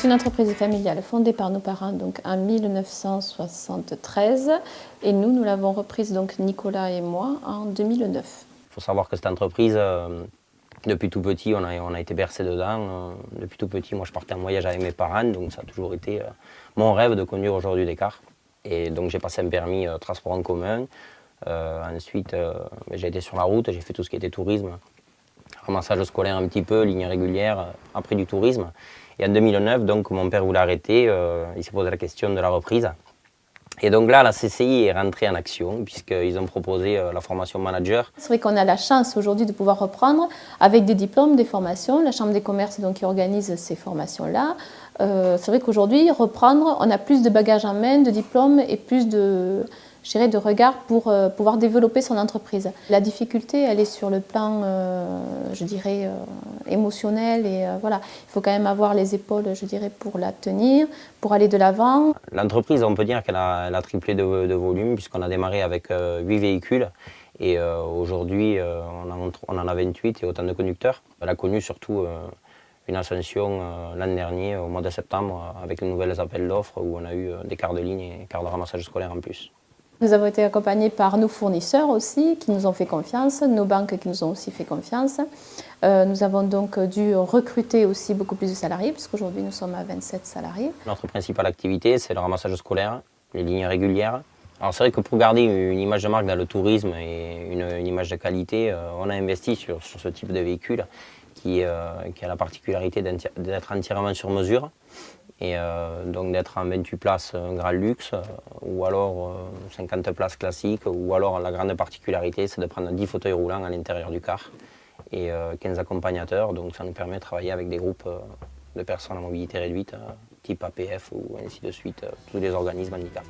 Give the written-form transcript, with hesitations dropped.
C'est une entreprise familiale fondée par nos parents donc, en 1973 et nous l'avons reprise, donc Nicolas et moi, en 2009. Il faut savoir que cette entreprise, depuis tout petit, on a été bercé dedans. Depuis tout petit, moi je partais en voyage avec mes parents, donc ça a toujours été mon rêve de conduire aujourd'hui des cars. Et donc j'ai passé un permis transport en commun. Ensuite, j'ai été sur la route, j'ai fait tout ce qui était tourisme, ramassage scolaire un petit peu, ligne régulière, après du tourisme. Et en 2009, donc, mon père voulait arrêter, il s'est posé la question de la reprise. Et donc là, la CCI est rentrée en action, puisqu'ils ont proposé la formation manager. C'est vrai qu'on a la chance aujourd'hui de pouvoir reprendre avec des diplômes, des formations. La Chambre des commerces donc, qui organise ces formations-là. C'est vrai qu'aujourd'hui, reprendre, on a plus de bagages en main, de diplômes et plus de, je dirais, de regard pour pouvoir développer son entreprise. La difficulté, elle est sur le plan, je dirais, émotionnel. Et voilà, il faut quand même avoir les épaules, je dirais, pour la tenir, pour aller de l'avant. L'entreprise, on peut dire qu'elle a triplé de volume, puisqu'on a démarré avec 8 véhicules. Et aujourd'hui, on en a 28 et autant de conducteurs. Elle a connu surtout une ascension l'an dernier, au mois de septembre, avec les nouvelles appels d'offres où on a eu des cars de ligne et cars de ramassage scolaire en plus. Nous avons été accompagnés par nos fournisseurs aussi, qui nous ont fait confiance, nos banques qui nous ont aussi fait confiance. Nous avons donc dû recruter aussi beaucoup plus de salariés, puisqu'aujourd'hui nous sommes à 27 salariés. Notre principale activité, c'est le ramassage scolaire, les lignes régulières. Alors c'est vrai que pour garder une image de marque dans le tourisme et une image de qualité, on a investi sur ce type de véhicule qui a la particularité d'être entièrement sur mesure. Et donc d'être en 28 places grand luxe, ou alors 50 places classiques, ou alors la grande particularité c'est de prendre 10 fauteuils roulants à l'intérieur du car et 15 accompagnateurs, donc ça nous permet de travailler avec des groupes de personnes à mobilité réduite, type APF ou ainsi de suite, tous les organismes handicap.